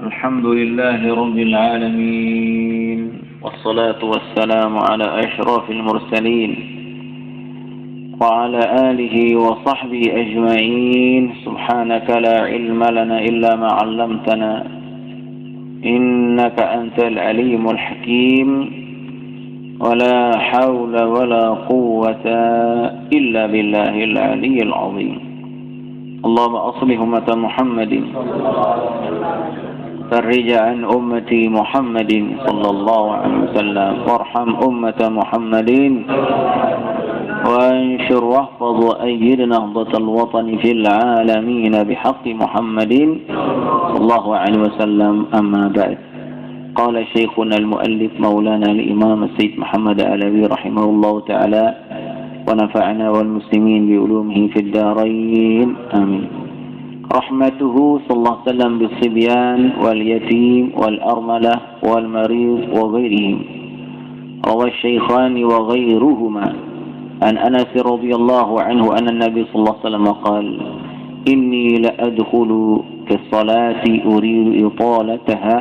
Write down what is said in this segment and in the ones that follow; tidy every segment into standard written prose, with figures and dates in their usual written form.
الحمد لله رب العالمين، والصلاة والسلام على أشرف المرسلين وعلى آله وصحبه أجمعين. سبحانك لا علم لنا إلا ما علمتنا إنك أنت العليم الحكيم، ولا حول ولا قوة إلا بالله العلي العظيم. اللهم أصلح أمة محمد، فرج عن أمتي محمد صلى الله عليه وسلم، وارحم أمة محمد، وانشر واحفظ وأيد نهضة الوطن في العالمين بحق محمد صلى الله عليه وسلم. أما بعد، قال شيخنا المؤلف مولانا الإمام السيد محمد العلوي رحمه الله تعالى، ونفعنا والمسلمين بعلومه في الدارين آمين. رحمته صلى الله عليه وسلم بالصبيان واليتيم والأرملة والمريض وغيرهم. روى الشيخان وغيرهما عن أنس رضي الله عنه أن النبي صلى الله عليه وسلم قال: إني لأدخل في الصلاة أريد إطالتها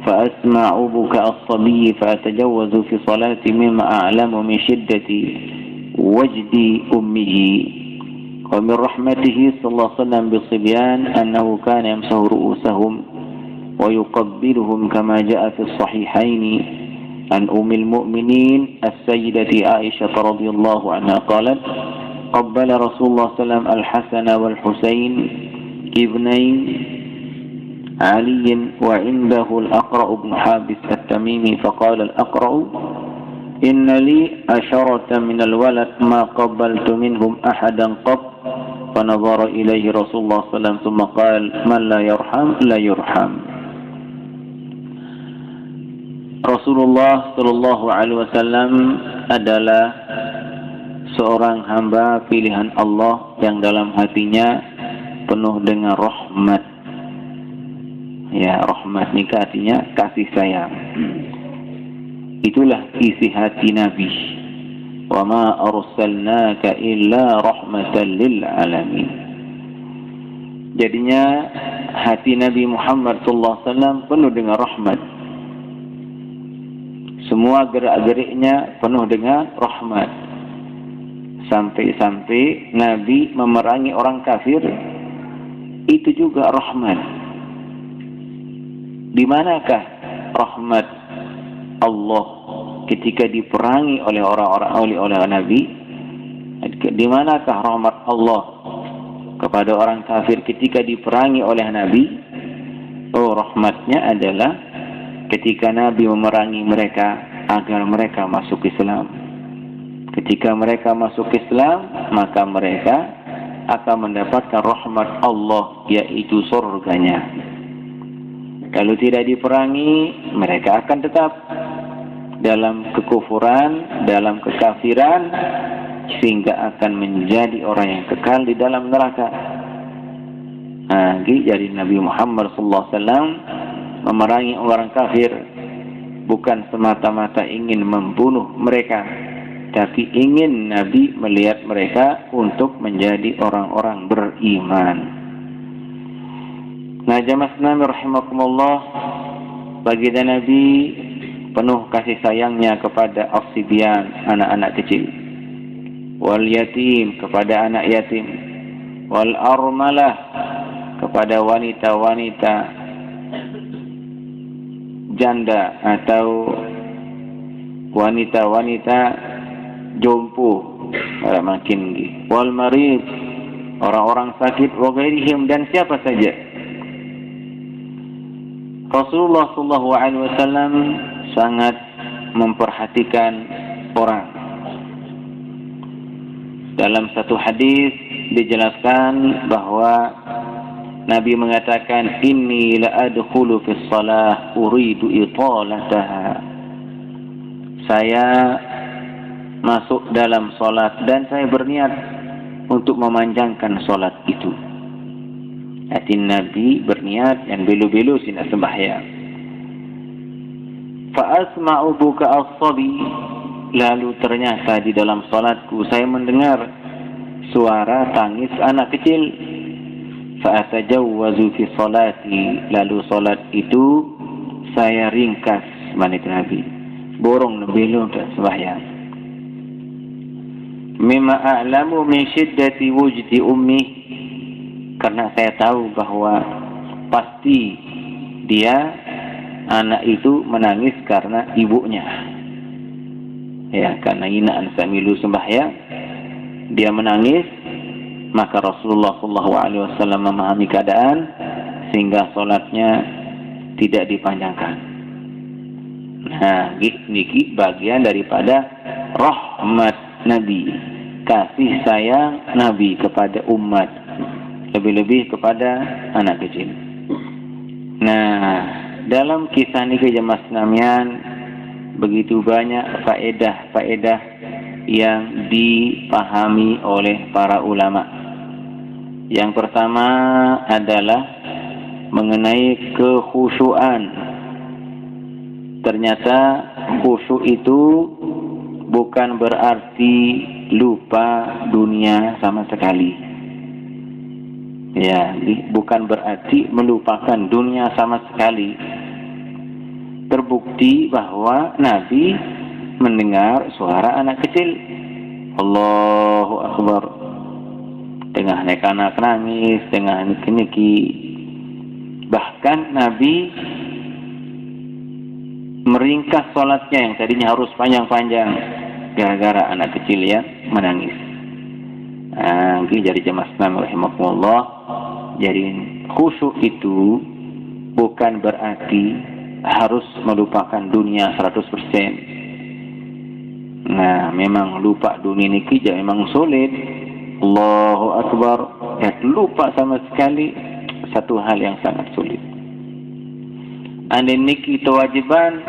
فأسمع بكاء الصبي فأتجوز في صلاتي مما أعلم من شدة وجد أمه. ومن رحمته صلى الله عليه وسلم بالصبيان أنه كان يمسح رؤوسهم ويقبلهم كما جاء في الصحيحين عن أم المؤمنين السيدة عائشة رضي الله عنها قالت: قبل رسول الله صلى الله عليه وسلم الحسن والحسين ابني علي وعنده الأقرأ بن حابس التميمي، فقال الأقرأ: إن لي 10 من الولد ما قبلت منهم أحدا قط. فنظر إليه رسول الله صلى الله عليه وسلم ثم قال: من لا يرحم لا يرحم. Rasulullah Shallallahu Alaihi Wasallam adalah seorang hamba pilihan Allah yang dalam hatinya penuh dengan rahmat. Ya, rahmat ini artinya kasih sayang. Itulah isi hati Nabi. Wa ma arsalnaka illa rahmatan lil alamin. Jadinya hati Nabi Muhammad sallallahu alaihi wasallam penuh dengan rahmat. Semua gerak-geriknya penuh dengan rahmat. Sampai-sampai Nabi memerangi orang kafir, itu juga rahmat. Di manakah rahmat Allah ketika diperangi oleh orang-orang oleh Nabi? Di manakah rahmat Allah kepada orang kafir ketika diperangi oleh Nabi? Oh, rahmatnya adalah ketika Nabi memerangi mereka agar mereka masuk Islam. Ketika mereka masuk Islam, maka mereka akan mendapatkan rahmat Allah, yaitu surganya. Kalau tidak diperangi, mereka akan tetap dalam kekufuran, dalam kekafiran, sehingga akan menjadi orang yang kekal di dalam neraka. Jadi Nabi Muhammad SAW memerangi orang kafir bukan semata-mata ingin membunuh mereka, tapi ingin Nabi melihat mereka untuk menjadi orang-orang beriman. Nah, jamaah Nabi rahimakumullah, baginda Nabi penuh kasih sayangnya kepada as-sibyan, anak-anak kecil, wal yatim, kepada anak yatim, wal armalah, kepada wanita-wanita janda atau wanita-wanita jompo, makin wal marid, orang-orang sakit, wa ghairihim, dan siapa saja. Rasulullah sallallahu alaihi wasallam sangat memperhatikan orang. Dalam satu hadis dijelaskan bahwa Nabi mengatakan, inni la adkhulu fi shalah uridu italataha. Saya masuk dalam salat dan saya berniat untuk memanjangkan salat itu. Hati Nabi berniat yang belu-belu sinak sembahyang. Fa asma'u buka as-sabi, lalu ternyata di dalam salatku saya mendengar suara tangis anak kecil. fa atajawwazu fi salati, lalu salat itu saya ringkas manik Nabi, borong belum tak sembahyang. Mimma a'lamu min syiddati wujdi ummi, karena saya tahu bahwa pasti dia anak itu menangis karena ibunya. Ya, karena inaan samilu sembahyang dia menangis, maka Rasulullah SAW memahami keadaan sehingga solatnya tidak dipanjangkan. Nah, niki bagian daripada rahmat Nabi, kasih sayang Nabi kepada umat, lebih-lebih kepada anak kecil. Nah, dalam kisah niki jemaah sekalian, begitu banyak faedah-faedah yang dipahami oleh para ulama. Yang pertama adalah mengenai kekhusyuan. Ternyata khusyuk itu bukan berarti lupa dunia sama sekali. Ya, bukan berarti melupakan dunia sama sekali. Terbukti bahwa Nabi mendengar suara anak kecil. Allahu Akbar. Tengah anak nangis, tengah niki. Bahkan Nabi meringkas sholatnya yang tadinya harus panjang-panjang gara-gara anak kecil yang menangis. Jadi jemaah Islam rahimakumullah, jadi khusyuk itu bukan berarti harus melupakan dunia 100%. Nah, memang lupa dunia ini kerja memang sulit. Allahu Akbar, ya, lupa sama sekali satu hal yang sangat sulit. Anda niki kewajiban,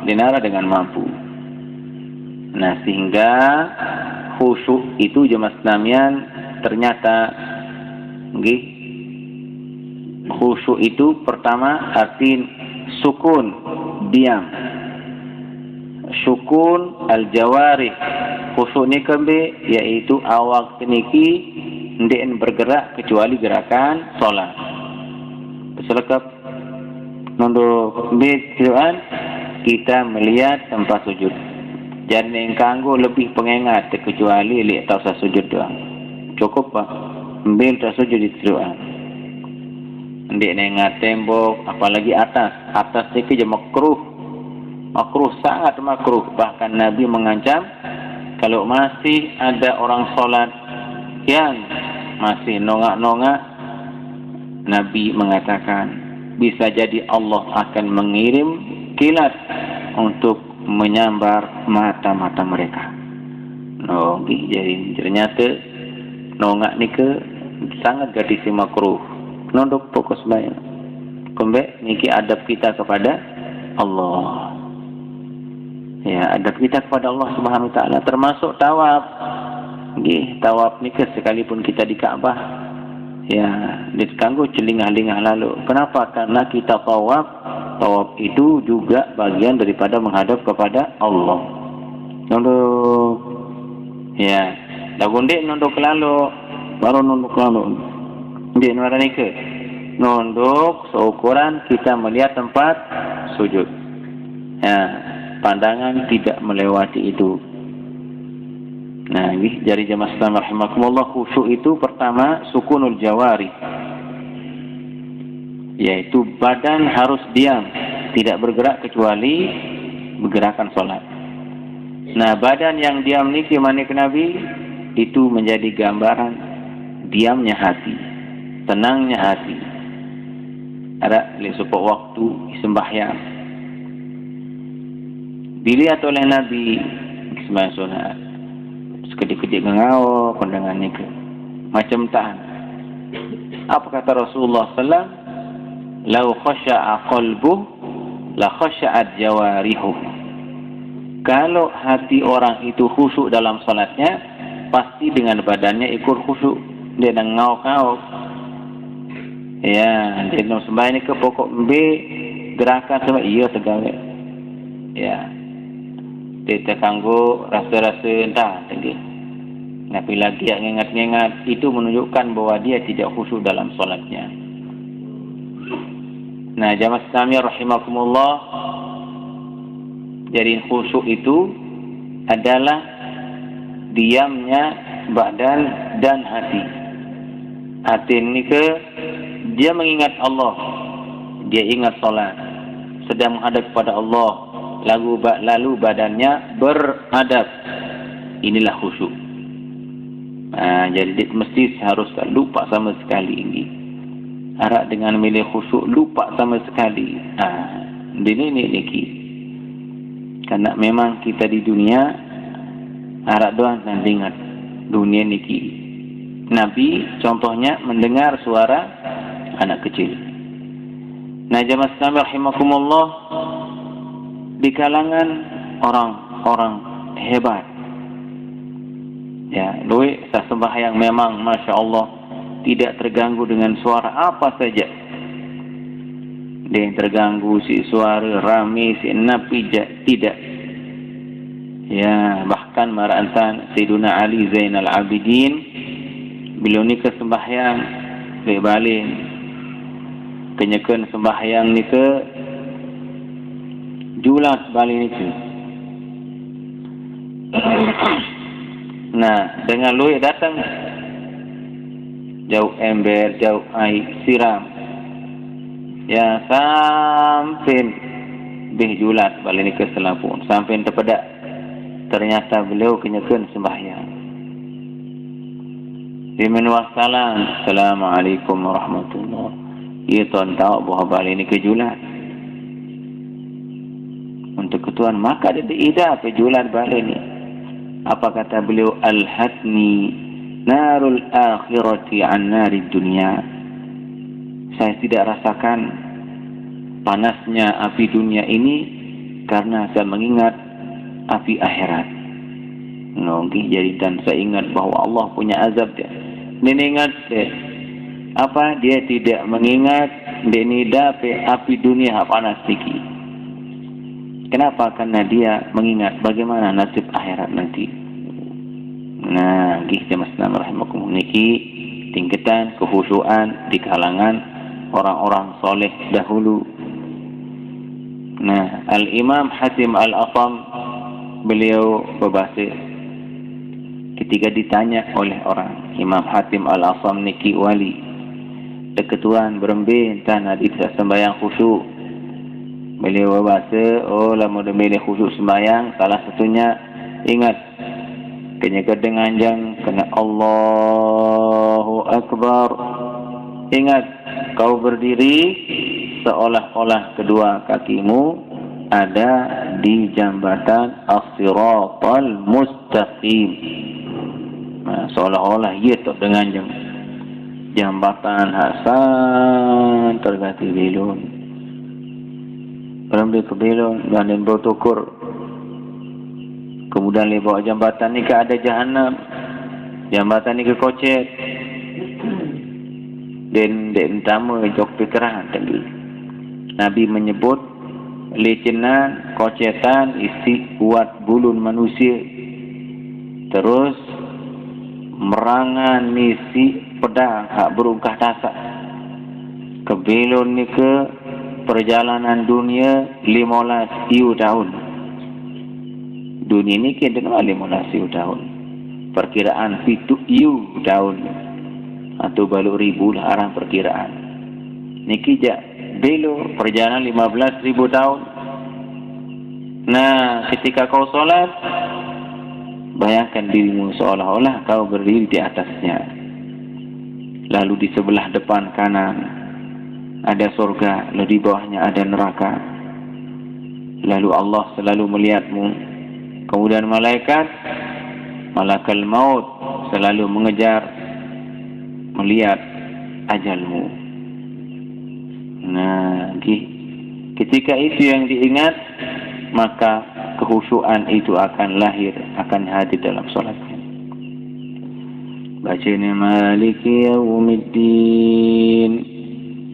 dinara dengan mampu. Nah, sehingga khusyuk itu jemaah sekalian ternyata khusyuk itu pertama arti sukun, diam. Sukun al-jawarih, khusyuk ni kembe yaitu awak niki ndek bergerak kecuali gerakan solat. Selekap nunduk bid'an kita melihat tempat sujud. Jadi yang kanggo lebih pengengat kecuali lihat tak sujud doang. Cukup pak, ambil tak sujud di doa. Ndek nengat tembok, apalagi atas itu je makruh, sangat makruh. Bahkan Nabi mengancam kalau masih ada orang solat yang masih nongak-nongak, Nabi mengatakan bisa jadi Allah akan mengirim kilat untuk menyambar mata-mata mereka. Jadi ternyata nongak ni ke sangat gadis makruh. Nondok fokus bayang. Kembali niki adab kita kepada Allah. Ya, adab kita kepada Allah Subhanahu Wa Taala termasuk tawaf. Tawaf ni ke sekalipun kita di Ka'bah, ya, ditangguh celingah-lingah lalu. Kenapa? Karena kita tawaf itu juga bagian daripada menghadap kepada Allah. Nunduk, ya, lagundik nunduk lalu, baru nunduk lalu. Di mana ni ke? Nunduk seukuran kita melihat tempat sujud. Ya, pandangan tidak melewati itu. Nah, ini dari jemaah Islam rahimakumullah, khusyuk itu pertama sukunul jawari, yaitu badan harus diam, tidak bergerak kecuali bergerakan solat. Nah, badan yang diam ni manik Nabi itu menjadi gambaran diamnya hati, tenangnya hati. Ada supaya waktu sembahyang dilihat oleh Nabi sembahyang sunat, sekedik-kedik ngau pandangan ni ke macam tahan. Apa kata Rasulullah sallallahu alaihi wasallam? Lau khasya'a qalbuh la khasya'at jawarihuh. Kalau hati orang itu khusyuk dalam salatnya, pasti dengan badannya ikut khusyuk. Dia dah ngau-ngau. Ya, dia nak sembahyang ni ke pokok B gerakan sama iya tegawe. Ya. Dia terganggu rasa-rasa entah tinggi. Tapi lagi yang ingat-ingat itu menunjukkan bahwa dia tidak khusyuk dalam solatnya. Nah, jamaah sekalian rahimakumullah, jadi khusyuk itu adalah diamnya badan dan hati. Hati ini dia mengingat Allah, dia ingat solat, sedang menghadap kepada Allah, lalu badannya beradab. Inilah khusyuk. Jadi dia mesti harus tak lupa sama sekali ini. Harap dengan milih khusyuk lupa sama sekali. Ini lagi. Karena memang kita di dunia harap doang dan ingat dunia niki. Nabi contohnya mendengar suara anak kecil. Nah, jamaah sekalian rahimakumullah, di kalangan orang-orang hebat, ya, sembahyang memang masya Allah tidak terganggu dengan suara apa saja. Dia yang terganggu si suara rame, si napi tidak. Ya, bahkan marantan Sayyiduna Ali Zainal Abidin, beliau ni ke sembahyang balik kenyakan sembahyang ni ke julat balik ni ke. Nah, dengan luit datang jauh ember, jauh air siram, ya sampai julat balik ni ke selapun sampai terpedak. Ternyata beliau kenyakan sembahyang. Bimin wassalam, Assalamualaikum warahmatullahi. Ia tuan tahu bahawa balik ni kejulat. Untuk ketuan maka dia diida kejulat balik ni. Apa kata beliau? Al-hatni narul akhirati an narid dunia. Saya tidak rasakan panasnya api dunia ini karena saya mengingat api akhirat. Jadi dan saya ingat bahawa Allah punya azab dia. Dia ingat dia tidak mengingat dia ni dapat api dunia panas sikit. Kenapa? Karena dia mengingat bagaimana nasib akhirat nanti. Nah, kita masnam rahimakumullah niki tingkatan kekhusyuan di kalangan orang-orang soleh dahulu. Nah, Al-Imam Hatim Al-Asam beliau berbahasa ketika ditanya oleh orang, Imam Hatim Al-Asam niki wali deketuan berembin tanah di sembahyang khusyuk. Beliau berbahasa, lama demi khusyuk sembahyang, salah satunya ingat kenyaka dengan jang kena Allahu Akbar. Ingat kau berdiri seolah-olah kedua kakimu ada di jambatan as-siratal mustaqim. Nah, seolah-olah ia tak dengan jambatan Hasan terganti belon. Berambil ke belon dan bertukur. Kemudian bawa jambatan ni ke ada jahanam. Jambatan ni ke kocet. Dan tamu jok pikiran tadi. Nabi menyebut lecenan, kocetan isi kuat bulun manusia. Terus merangan isi pedang hak berungkah dasak. Kebelon ni ke perjalanan dunia 15 tahun. Dunia ni ke dengan 15 tahun. Perkiraan 7 tahun. Atau baluk ribu lah arah perkiraan. Niki jak belo perjalanan 15,000 tahun. Nah, ketika kau solat, bayangkan dirimu seolah-olah kau berdiri di atasnya. Lalu di sebelah depan kanan ada surga, lalu di bawahnya ada neraka. Lalu Allah selalu melihatmu. Kemudian malaikat, malakal maut selalu mengejar, melihat ajalmu. Nah, ketika itu yang diingat, maka kekhusyuan itu akan lahir, akan hadir dalam solatnya. Bacanya Maliki Yaumiddin.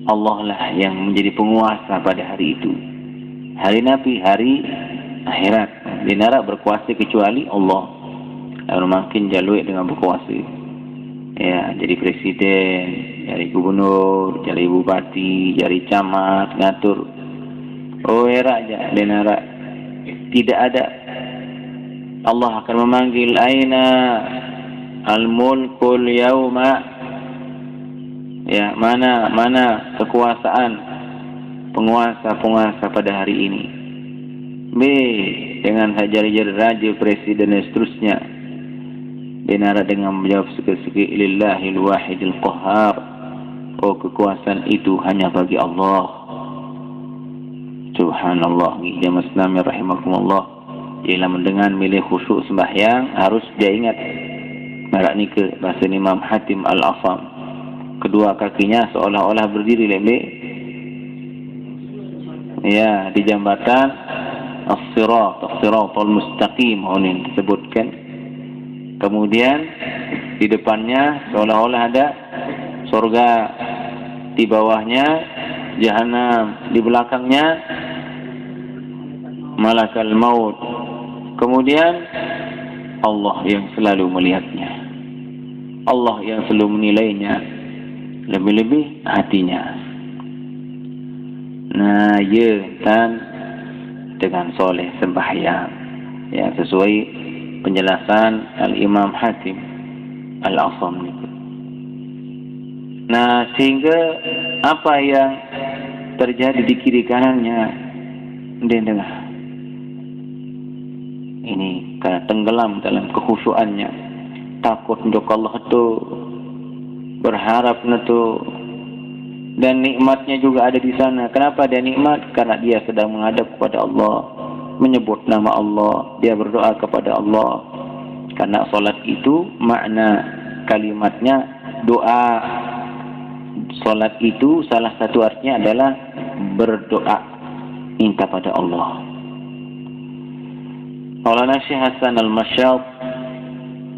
Allah lah yang menjadi penguasa pada hari itu. Hari Nabi, hari akhirat. Di neraka berkuasa kecuali Allah. makin jaluk dengan berkuasa. Ya, jadi presiden, jadi gubernur, jadi bupati, jadi camat, ngatur. Oh, era aja, denara. Tidak ada. Allah akan memanggil aina al-mulkul yauma. Ya, mana kekuasaan penguasa pada hari ini. B, dengan hajar-hajar raja, presiden dan seterusnya. Denara dengan menjawab segi-segi lillahil wahidil qahhar. Oh, kekuasaan itu hanya bagi Allah. Subhanallah. Jamaah Islam rahimakumullah. Ialah mendengar milih khusyuk sembahyang harus dia ingat. Marak ni ke bahasa Imam Hatim Al-Asam. Kedua kakinya seolah-olah berdiri lembek. Ya, di jambatan as-siratal mustaqim ini disebutkan. Kemudian di depannya seolah-olah ada surga, di bawahnya jahanam, di belakangnya malakal maut. Kemudian Allah yang selalu melihatnya, Allah yang selalu menilainya, lebih-lebih hatinya. Nah, ya kan dengan soleh sembahyang, ya sesuai penjelasan Al-Imam Hatim Al-Asam itu. Nah, sehingga apa yang terjadi di kiri kanannya dia dengar. Ini karena tenggelam dalam kekhusyuannya, takut untuk Allah itu, berharap itu, dan nikmatnya juga ada di sana. Kenapa dia nikmat? Karena dia sedang menghadap kepada Allah, menyebut nama Allah, dia berdoa kepada Allah. Karena solat itu makna kalimatnya doa. Solat itu salah satu artinya adalah berdoa, minta pada Allah. Maulana Syekh Hasan Al-Masyad,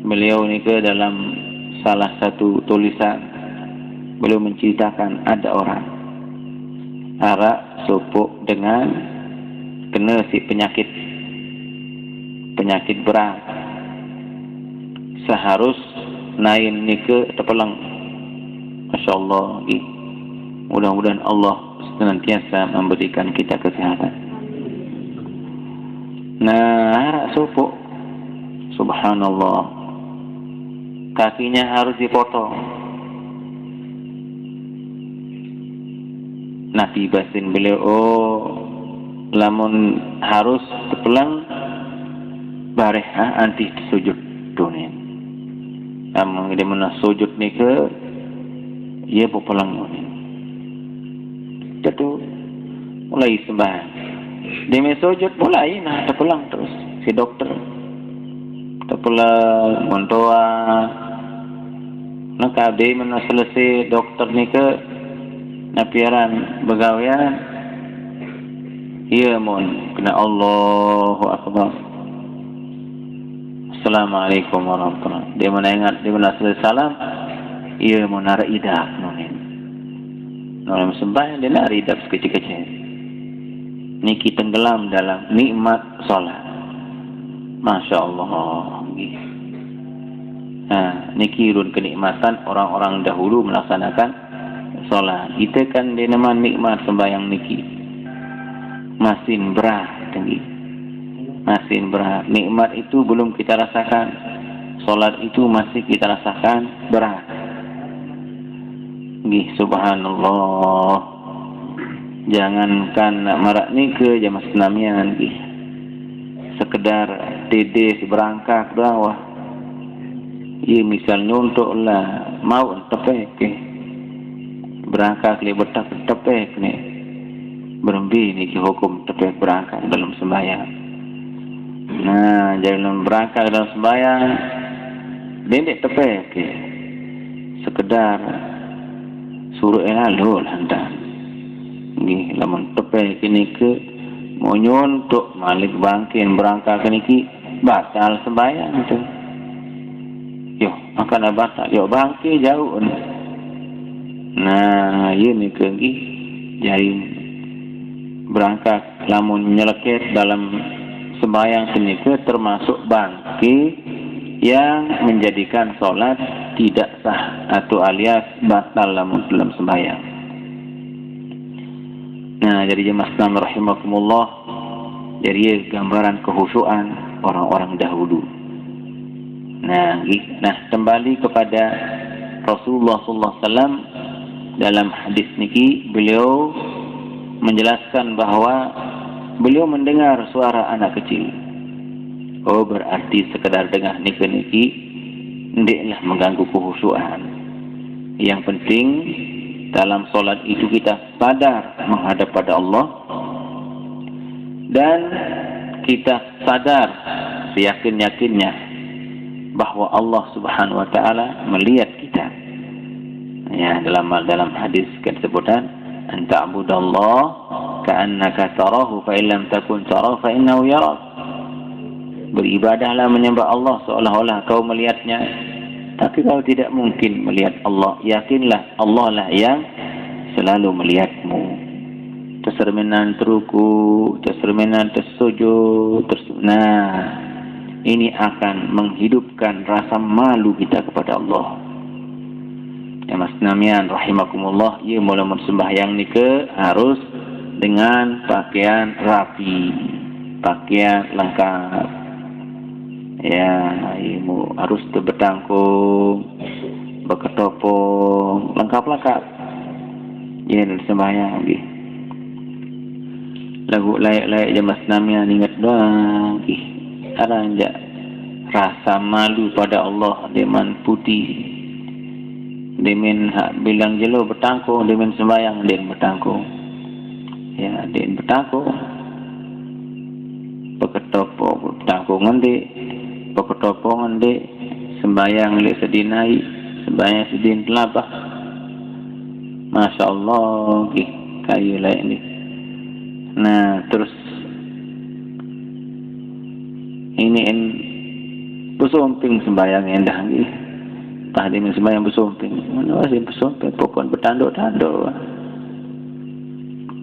beliau ni ke dalam salah satu tulisan, beliau menceritakan ada orang arak supuk dengan kena si penyakit berat, seharus naik ni ke terpelang. Masya Allah. Mudah-mudahan Allah senantiasa memberikan kita kesehatan. Nah, arak supuk, subhanallah, kakinya harus dipotong. Nabi basin beliau, oh, lamun harus terpelang bareh anti sujud dunia. Namun dia mana sujud ni ke, ia berpelang ni. Jatuh mulai sembahyang. Dia sujud mulai terpelang terus si dokter. Terpelang mendoa. Nak kabeh mana selesai dokter ni ke napiaran begawian. Ia mon kena Allahu Akbar. Assalamualaikum warahmatullahi. Dia mana ingat dia mana selesai salam. Ia mau narik idap nunin. Dalam sembahyang dia narik idap sekecil-kecil. Niki tenggelam dalam nikmat solat. Masya Allah. Nah, niki run kenikmatan orang-orang dahulu melaksanakan solat. Kita kan dia nama nikmat sembahyang niki. Masin berat tinggi. Masin berat. Nikmat itu belum kita rasakan. Solat itu masih kita rasakan berat. Subhanallah. Jangankan nak marak ni ke jamaah senamian sekedar dedes berangkat bawah. Ia misalnya untuk lah mau tepek berangkat le betak tepek ni berembi ni hukum tepek berangkat dalam sembahyang. Nah, jangan berangkat dalam sembahyang dendek tepek sekedar suruh elal hantar. Nggih, lamun tepeh kini ke monyon untuk malik bangkin berangkat ke niki batal sembahyang itu. Yo, akan batal. Yo bangkin jauh ni. Nah, ini ke nggih jadi berangkat lamun nyeleket dalam sembahyang kini ke termasuk bangkin yang menjadikan solat tidak sah atau alias batal dalam sembahyang. Nah, jadi jemaah sekalian rahimakumullah, jadi gambaran kehusuan orang-orang dahulu. Nah, kembali kepada Rasulullah sallallahu alaihi wasallam dalam hadis niki, beliau menjelaskan bahwa beliau mendengar suara anak kecil. Oh, berarti sekedar dengar niki ndeklah mengganggu kehusuan. Yang penting dalam solat itu kita sadar menghadap pada Allah dan kita sadar seyakin-yakinnya bahwa Allah Subhanahu wa taala melihat kita. Ya, dalam hadis disebutkan anta'budallah ka'annaka tarahu fa illam takun tarahu fa innahu yarak. Beribadahlah menyembah Allah seolah-olah kau melihatnya, tapi kau tidak mungkin melihat Allah. Yakinlah Allah lah yang selalu melihatmu. Terserminan teruku, terserminan tersujud, nah, ini akan menghidupkan rasa malu kita kepada Allah. Ya mas namian rahimakumullah, ia mula sembahyang ni harus dengan pakaian rapi, pakaian lengkap. Ya, ibu harus bertangkung, berketopong, lengkap-lengkap. Ya, sembahyang lagi. Lagu layak-layak jemaah namian ingat doang. Ada enggak rasa malu pada Allah demen putih, demen bilang jelo bertangkung, demen sembahyang den bertangkung. Ya, den bertangkung. Berketopong, bertangkung ngendi, berketopong ngendi, sembahyang lek sedinai, sembahyang sedin telabah. Masya Allah, kayu layak ni. Nah, terus ini bersumping sembahyang endah ni. Tadi sembahyang bersumping. Mana sih bersumping? Pokok bertanduk-tanduk.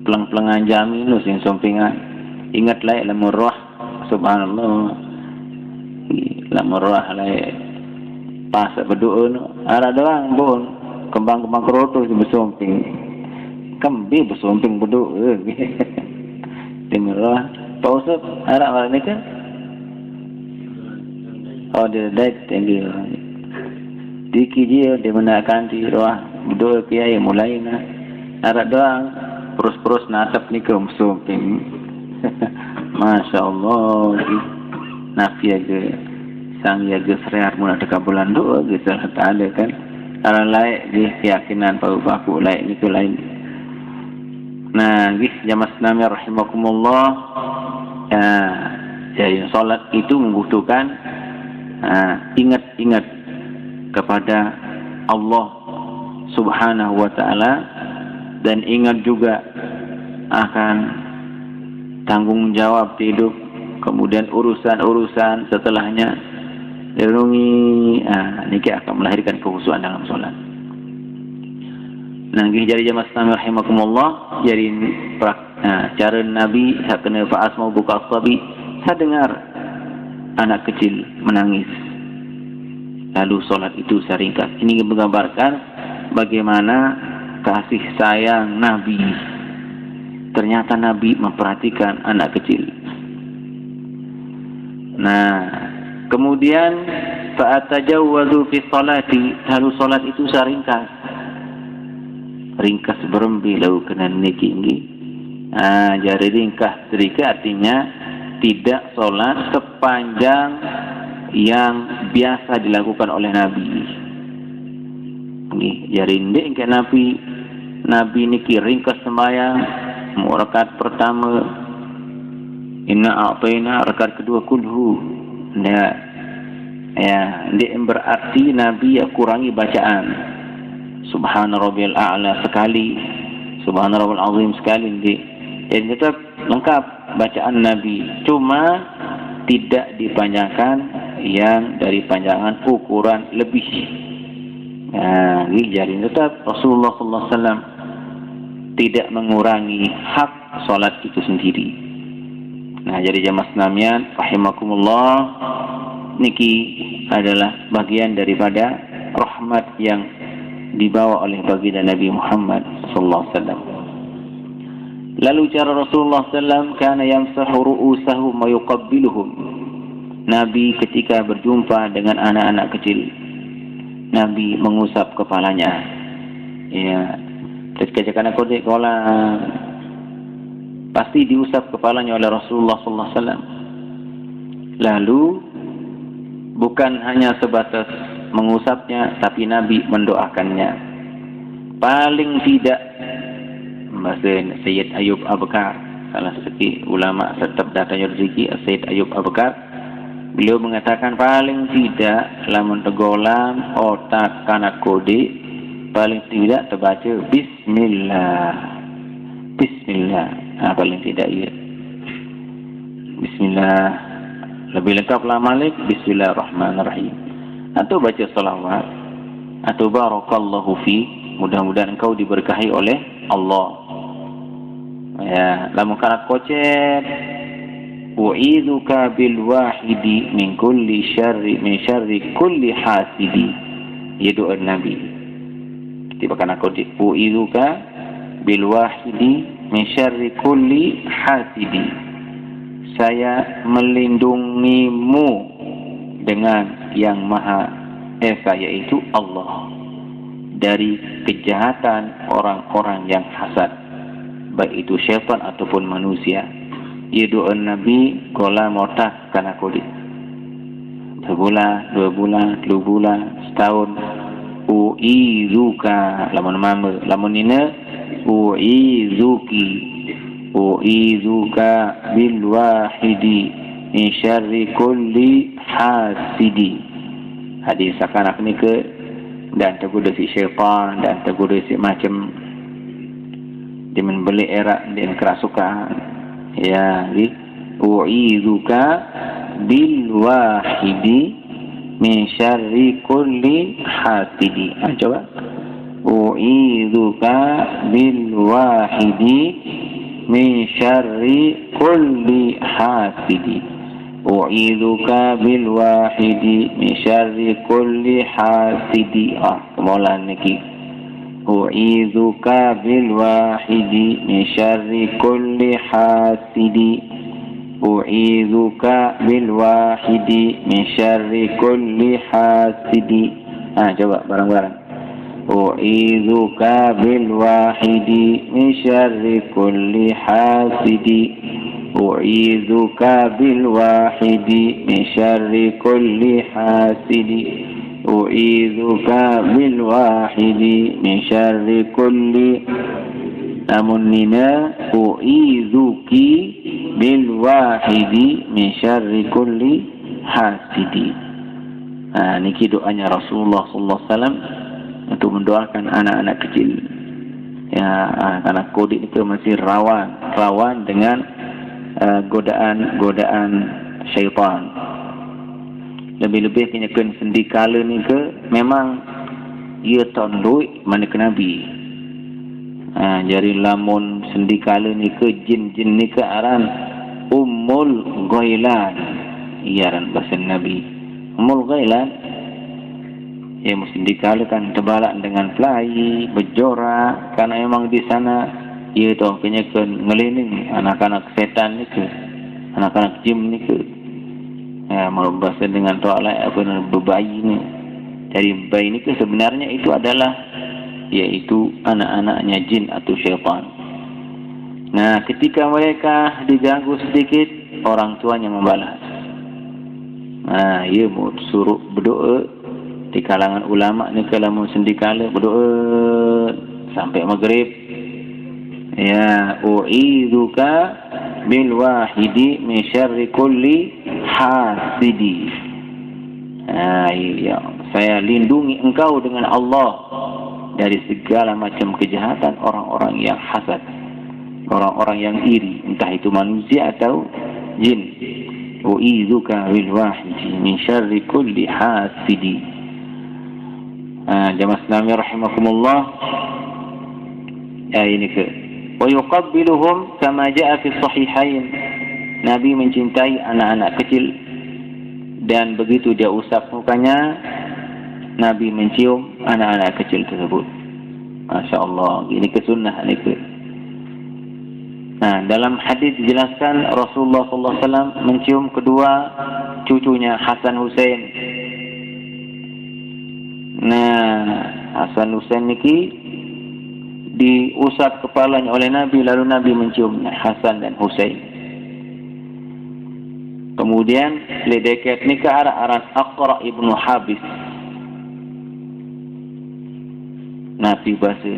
Pelang-pelangan jamin lu sing sumpingan. Ingatlah ilmu roh, subhanallah. Ilmu roh lah pas berdoa no. Ada doang pun kembang-kembang keroto bersumping. Kembi bersumping berdoa. Ilmu roh. Pak Ustaz, harap orang ni kan? Oh, dia dah tinggi orang ni. Diki dia menaikkan di roh berdoa kiai mulai na. Harap doang perus-perus natap ni ke bersumping. Masya Allah. Nafi aja sang yaga seriar mula dekat bulan doa gitu Allah Ta'ala kan. Kalau layak di keyakinan paku-paku layak ni ke lain. Nah, jamaah Islamiyah rahimakumullah. Jadi solat itu membutuhkan ingat-ingat kepada Allah Subhanahu wa Ta'ala, dan ingat juga akan tanggung jawab hidup, kemudian urusan-urusan setelahnya direnungi. Niki akan melahirkan kehusuan dalam solat. Nah, jadi jamaah Islamiyah rahimakumullah, jadi cara Nabi saya kena fa'as mau buka sabi. Saya dengar anak kecil menangis, lalu solat itu saya ringkas. Ini menggambarkan bagaimana kasih sayang Nabi. Ternyata Nabi memperhatikan anak kecil. Nah, kemudian fa'atajawwazu fi salati, lalu solat itu saya ringkas. Ringkas berembi lalu kena niki. Jadi ringkas sedikit artinya tidak solat sepanjang yang biasa dilakukan oleh Nabi. Jadi ndek ke Nabi niki ringkas sembahyang. Rakaat pertama inna a'tayna, rakaat kedua kulhu. Nah, ya, dia berarti Nabi kurangi bacaan. Subhana rabbiyal a'la sekali, subhana rabbal azim sekali. Jadi tetap lengkap bacaan Nabi, cuma tidak dipanjangkan yang dari panjangan ukuran lebih. Nah, jadi tetap Rasulullah sallallahu alaihi wasallam tidak mengurangi hak solat itu sendiri. Nah, jadi jamaah sekalian rahimakumullah, niki adalah bagian daripada rahmat yang dibawa oleh baginda Nabi Muhammad sallallahu alaihi wasallam. Lalu cara Rasulullah sallam kana yamsahu ru'usahum wa yuqabbiluhum. Nabi ketika berjumpa dengan anak-anak kecil, Nabi mengusap kepalanya. Ya, ketika anak kecil pasti diusap kepalanya oleh Rasulullah sallallahu alaihi wasallam. Lalu bukan hanya sebatas mengusapnya, tapi Nabi mendoakannya. Paling tidak, Sayyid Ayub Abu Bakar, salah satu ulama tetap datanya rezeki, Sayyid Ayub Abu Bakar, beliau mengatakan paling tidak lamun tegolam otak kanak kode, paling tidak terbaca Bismillah. Bismillah. Paling tidak ya. Bismillah. Lebih lengkap lah Malik, Bismillahirrahmanirrahim. Atau baca salawat, atau barakallahu fi, mudah-mudahan engkau diberkahi oleh Allah. Ya, lamun kana kocet, u'idzuka bil wahidi min kulli syarri min syarri kulli hasidi. Ya doa Nabi. Tiba kana kocet, u'idzuka bil wahidi min syarri kulli hasidi. Saya melindungimu dengan yang Maha Esa, yaitu Allah, dari kejahatan orang-orang yang hasad, baik itu syaitan ataupun manusia. Ia doa Nabi kola motak kana kulit. Sebulan, 2 bulan, 3 bulan, setahun. U'izuka, lamun mama, lamun nina, u'izuki, u'izuka bil wahidi min syarri kulli hasidi. Hadis sakanak ni ke dan tergoda si syaitan dan tergoda si macam dia membeli erak dan kerasukan. Ya, di u'izuka bil wahidi min syarri kulli hasidi. Coba u'izuka bil wahidi min syarri kulli hasidi. U'idzuka bil wahidi min syarri kulli hasidi. Kemulan niki. U'idzuka bil wahidi min syarri kulli hasidi. U'idzuka bil wahidi min syarri kulli hasidi. Coba bareng-bareng. U'idzuka bil wahidi min syarri kulli hasidi. U'idzuka bil wahidi min syarri kulli hasidi. U'idzuka bil wahidi min syarri kulli. Namun nina u'idzuki bil wahidi min syarri kulli hasidi. Niki doanya Rasulullah sallallahu alaihi wasallam untuk mendoakan anak-anak kecil. Ya, anak kodik itu masih rawan dengan godaan syaitan. Lebih-lebih kenyakan sendikala ni ke memang ia tondoi mana ke Nabi. Jadi lamun sendikala ni ke jin-jin ni ke aran Ummul Ghailan. Ia aran bahasa Nabi Ummul Ghailan. Ya mesti dikalakan terbalak dengan pelai berjorak karena memang di sana ia tu kenyakan ngelining anak-anak setan ni ke, anak-anak jin ni ke. Mau bahasa dengan toalai apa berbayi ni. Jadi bayi ni ke sebenarnya itu adalah iaitu anak-anaknya jin atau syaitan. Nah, ketika mereka diganggu sedikit, orang tuanya membalas. Ia mau suruh berdoa di kalangan ulama ni kalau sendikala berdoa sampai maghrib. Ya, u'idzuka bil wahidi min syarri kulli hasidi. Ya, saya lindungi engkau dengan Allah dari segala macam kejahatan orang-orang yang hasad, orang-orang yang iri, entah itu manusia atau jin. U'idzuka bil wahidi min syarri kulli hasidi. Jamaah Islami rahimakumullah. Ini ke wa yuqabbiluhum kama jaa fi sahihain. Nabi mencintai anak-anak kecil dan begitu dia usap mukanya, Nabi mencium anak-anak kecil tersebut. Masya Allah, ini kesunnah ini. Nah, dalam hadis dijelaskan Rasulullah SAW mencium kedua cucunya Hasan Husain. Nah, Hasan Husain niki diusap kepalanya oleh Nabi, lalu Nabi mencium Hasan dan Husain. Kemudian ledeket ni ke arah Aqra ibnu Habis. Nabi bahasa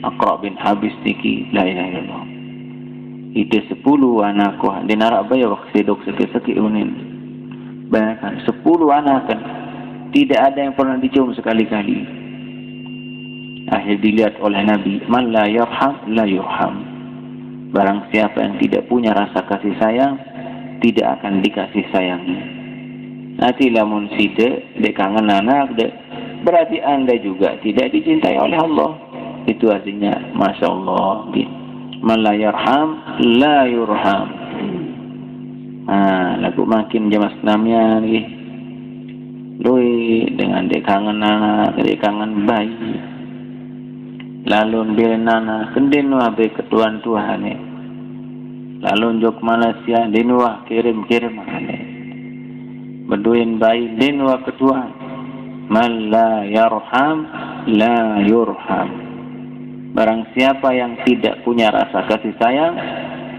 Aqra bin Habis niki la ilaha illallah. Ide 10 anak ko di narak bayar sedok sakit-sakit unin. Bayangkan 10 anak kan tidak ada yang pernah dicium sekali-kali. Akhir dilihat oleh Nabi, man la yarham la yurham. Barang siapa yang tidak punya rasa kasih sayang, tidak akan dikasih sayangi. Nanti lamun sida dek kangen anak dek, berarti anda juga tidak dicintai oleh Allah. Itu artinya Masya Allah. Man la yarham la yurham. Lagu makin jamaah senamnya ni lui dengan dek kangen anak, dek kangen bayi. Lalu bila nana kendin wah be ketuan Tuhan ni. Lalu jok Malaysia din wah kirim ni. Berduin bayi din wah ketuan. Man la yarham la yurham. Barang siapa yang tidak punya rasa kasih sayang,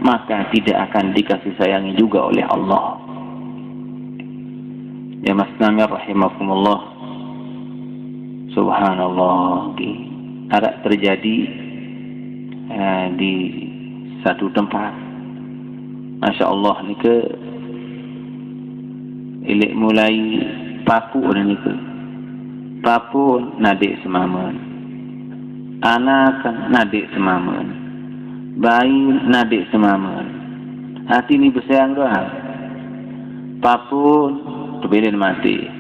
maka tidak akan dikasih sayangi juga oleh Allah. Ya masnami rahimakumullah. Subhanallah. Ada terjadi di satu tempat. Masya Allah ni ke ilik mulai papu ni ke papu nadik semaman, anak nadik semaman, bayi nadik semaman. Hati ni bersayang doang. Papu terbirin mati.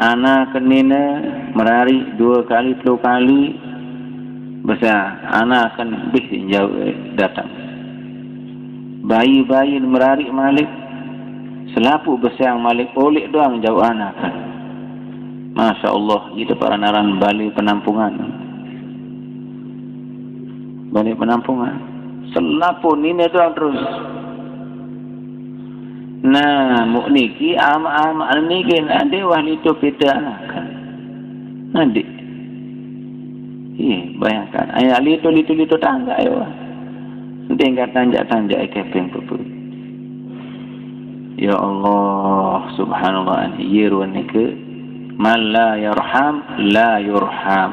Anak kenina merari 2 kali 3 kali besar, anak akan lebih jauh datang. Bayi-bayi merari malik, selapu besar malik oleh doang jauh anak kan. Masya Allah, itu para naran balik penampungan. Balik penampungan. Selapu ini doang terus. Nah, mukniki am niki ade wahli tu kita kan. Adik. Bayangkan ayah litu tangga ayo. Tinggal tanjak keping pupu. Ya Allah, subhanallah, yiru niki man la yarham la yurham.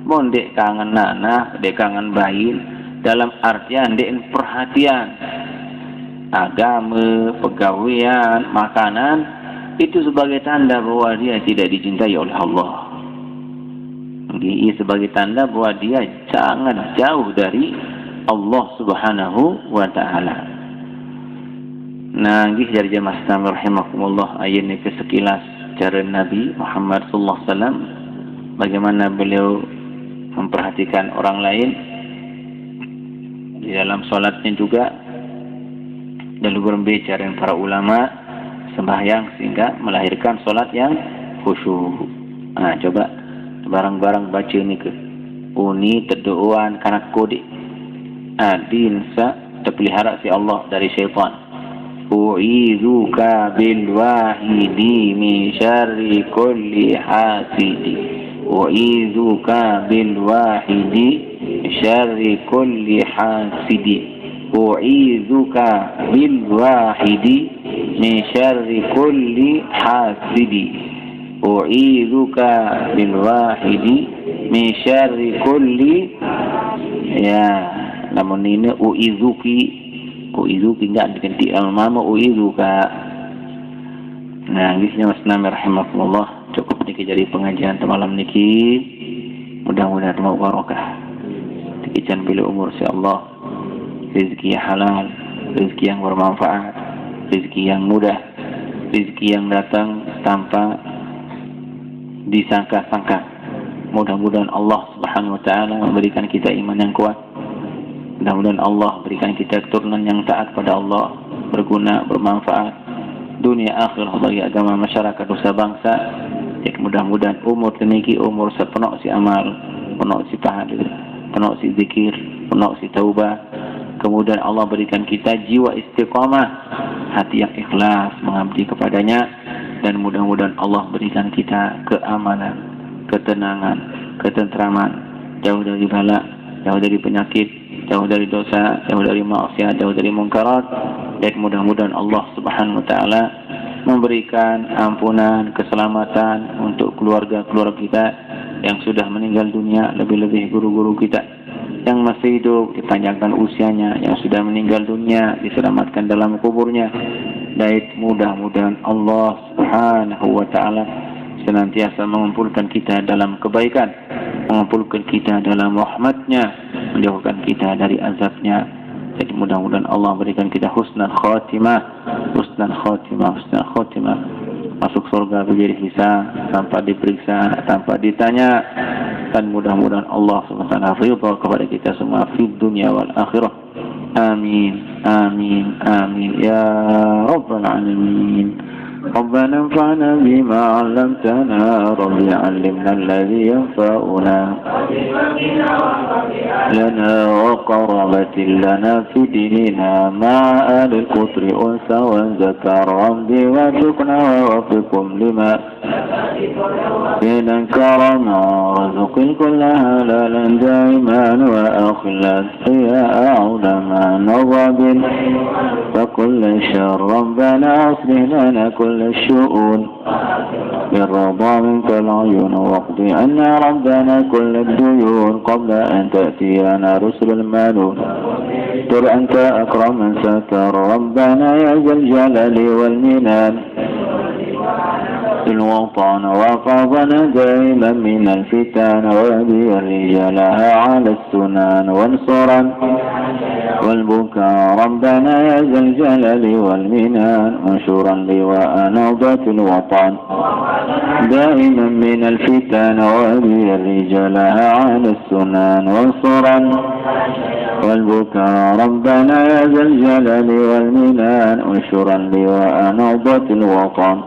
Mon dek kangen anak, dek kangen bayi dalam artian dek perhatian. Agama, pegawaian, makanan itu sebagai tanda bahwa dia tidak dicintai oleh Allah. Ini sebagai tanda bahwa dia sangat jauh dari Allah Subhanahu wa taala. Nah, nggih dari jemaah sekalian rahimakumullah, ayat ini sekilas cara Nabi Muhammad sallallahu alaihi wasallam bagaimana beliau memperhatikan orang lain di dalam salatnya juga. Lalu berbicara dengan para ulama sembahyang sehingga melahirkan solat yang khusyuk. Nah, coba barang-barang baca ni ke. Uni terdoaan karena kode. Adinsa terpelihara si Allah dari syaitan. U'izuka bil wahidi min syarri kulli hasidi. U'izuka bil wahidi min syarri kulli hasidi. U'izuka bil wahidi min syarri kulli hasidi. U'izuka bil wahidi min syarri kulli, ya, namun ini u'izuki enggak diganti al-mama u'izuka. Nah, ngisnya Mas Nami rahimakumullah, cukup niki jadi pengajian malam niki. Mudah-mudahan mau barokah. Dikican bila umur si Allah. Rezeki yang halal, rezeki yang bermanfaat, rezeki yang mudah, rezeki yang datang tanpa disangka-sangka. Mudah-mudahan Allah Subhanahu wa taala memberikan kita iman yang kuat. Mudah-mudahan Allah berikan kita keturunan yang taat pada Allah, berguna, bermanfaat. dunia akhirah bagi agama masyarakat dosa bangsa. Mudah-mudahan umur teniki umur sepenuh si amal, penuh si tahlil, penuh si zikir, penuh si taubah. Kemudian Allah berikan kita jiwa istiqamah, hati yang ikhlas mengabdi kepadanya, dan mudah-mudahan Allah berikan kita keamanan, ketenangan, ketentraman, jauh dari bala, jauh dari penyakit, jauh dari dosa, jauh dari maksiat, jauh dari mungkarat. Dan mudah-mudahan Allah Subhanahu wa taala memberikan ampunan, keselamatan untuk keluarga-keluarga kita yang sudah meninggal dunia, lebih-lebih guru-guru kita yang masih hidup, dipanjangkan usianya, yang sudah meninggal dunia diselamatkan dalam kuburnya. Dan mudah-mudahan Allah Subhanahu wa taala senantiasa mengumpulkan kita dalam kebaikan, mengumpulkan kita dalam rahmat-Nya, menjauhkan kita dari azab-Nya. Jadi mudah-mudahan Allah berikan kita husnul khatimah, husnul khatimah, husnul khatimah, masuk surga bighairi hisab, tanpa diperiksa, tanpa ditanya. Dan mudah-mudahan Allah SWT ridha kepada kita semua di dunia wal akhirah. Amin, amin, amin ya rabbal alamin. ربنا انفعنا بما علمتنا رب علمنا الذي ينفعنا لنا وقربة لنا في ديننا مع آل الكفر أنثى وذكر ربي وفقنا ووفقكم لما إذا كرما رزق كل هلالا دائما وأخلت يا أعلما نظر فكل شر ربنا أصلح لنا كل الشؤون بالرضا منك العيون واقضي عنا ربنا كل الديون قبل أن تأتينا رسل المالون تر أنت أكرم من ستر ربنا يا ذا الجلال والمنان الوطن وقضنا دائما من الفتن وبي رجالها على السنان وانصرا والبكاء ربنا يا ذا الجلال والمنان منشورا لواء نهضة الوطن دائما من الفتن وبي رجالها على السنان وانصرا والبكاء ربنا يا ذا الجلال والمنان منشورا لواء نهضة الوطن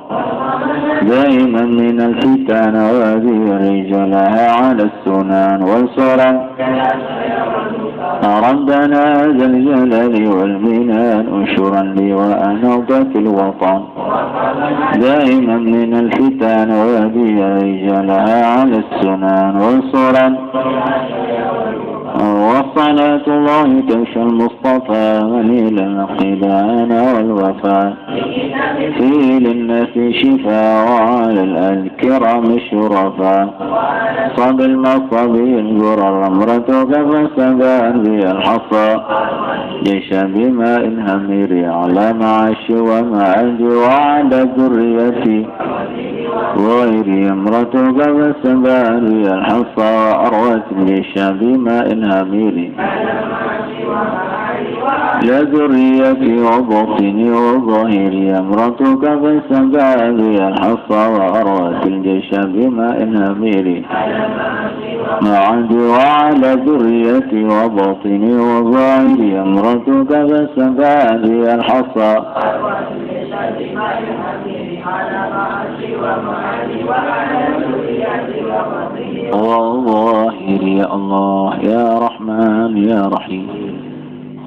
دائما من الفتن وبي رجالها على السنان وانصرا ربنا ذا الجلال والمنان انشرا لواء نهضة الوطن دائما من الفتن وبي رجالها على السنان وانصرا وصلاة الله تمشى المصطفى ونيل القدان والوفاء في للناس شفاء وعلى الكرام الشرفاء صب المصابي الجرى رمرتك فسبان بي الحصى جيش بماء همير على معاش ومعد وعد ذريتي غيري امرتك فسبان بي الحصى أروت جيش بماء همير لا ذريتي وبطني وظهري امرتك فسبان بي الحصى وأروت الجيش بماء همير معد وعلى ذريتي وبطني وظهري امرتك فسبان بي الحصى وظاهر يا الله يا رحمن يا رحيم.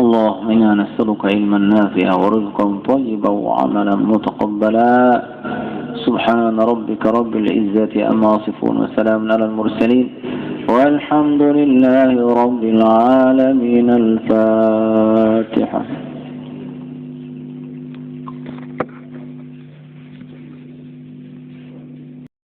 اللهم إنا نسألك علما نافعا ورزقا طيبا وعملا متقبلا. سبحان ربك رب العزة عما يصفون وسلام على المرسلين والحمد لله رب العالمين. الفاتحة.